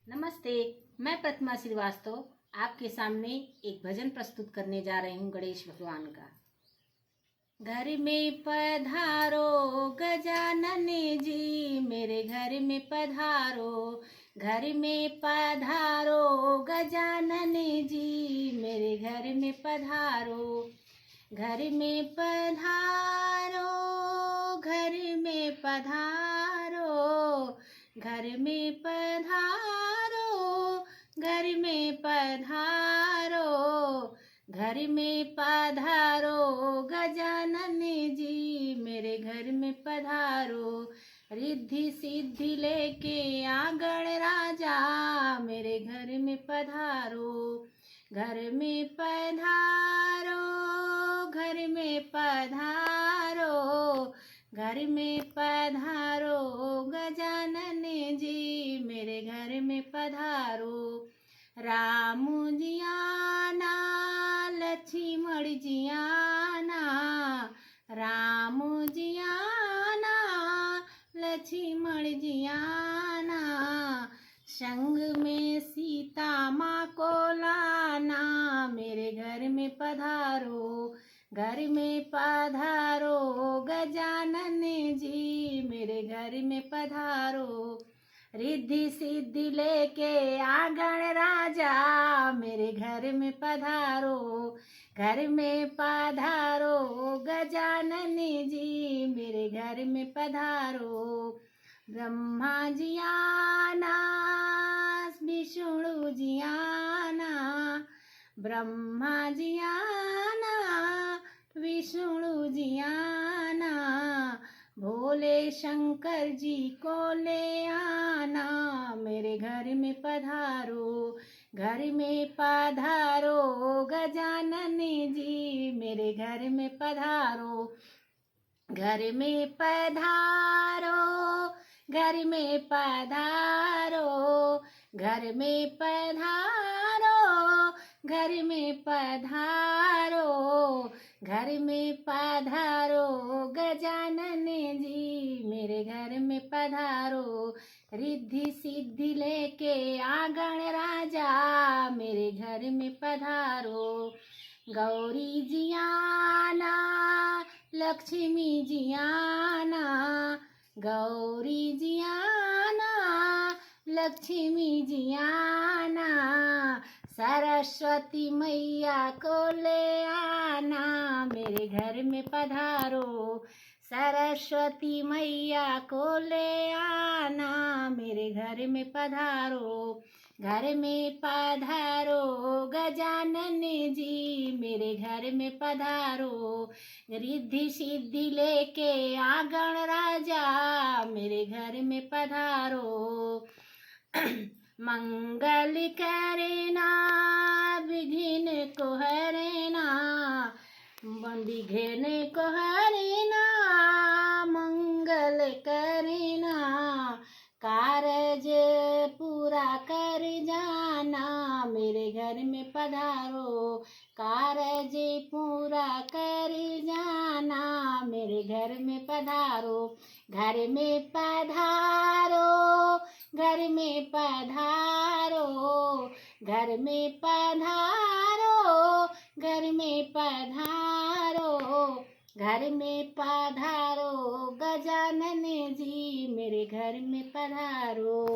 नमस्ते। मैं प्रतिमा श्रीवास्तव आपके सामने एक भजन प्रस्तुत करने जा रही हूँ गणेश भगवान का। घर में पधारो गजानन जी, मेरे घर में पधारो। घर में पधारो गजानन जी, मेरे घर में पधारो। घर में पधारो, घर में पधारो, घर में पधारो, घर में पधारो, घर में पधारो गजानन जी, मेरे घर में पधारो। रिद्धि सिद्धि लेके आगण राजा, मेरे घर में पधारो। घर में पधारो, घर में पधारो, घर में पधारो गजानन जी, मेरे घर में पधारो। राम जी आना, लक्ष्मण जी आना, राम जी आना, लक्ष्मण जी आना। संग में सीता माँ को लाना, मेरे घर में पधारो। घर में पधारो गजानन जी, मेरे घर में पधारो। रिद्धि सिद्धि लेके आगण राजा, मेरे घर में पधारो। घर में पधारो गजानन जी, मेरे घर में पधारो। ब्रह्मा जी आना, विष्णु जी आना, ब्रह्मा जी आना, विष्णु जी आना। भोले शंकर जी को ले आना, मेरे घर में पधारो। घर में पधारो गजानन जी, मेरे घर में पधारो। घर में पधारो, घर में पधारो, घर में पधारो, घर में पधारो, घर में पधारो गजानन जी, मेरे घर में पधारो। रिद्धि सिद्धि लेके आगण राजा, मेरे घर में पधारो। गौरी जी आना, लक्ष्मी जी आना, गौरी जी आना, लक्ष्मी जी आना। सरस्वती मैया को ले आना, मेरे घर में पधारो। सरस्वती मैया को ले आना, मेरे घर में पधारो। घर में पधारो गजानन जी, मेरे घर में पधारो। रिद्धि सिद्धि लेके आगण राजा, मेरे घर में पधारो। मंगल करेना, विघ्न को हरेना, विघ्न को हरेना। मंगल करेना, कारज पूरा कर जाना, मेरे घर में पधारो। कारज पूरा कर जाना, मेरे घर में पधारो। घर में पधारो, घर में पधारो, घर में पधारो, घर में पधारो, घर में पधारो गजानन जी, मेरे घर में पधारो।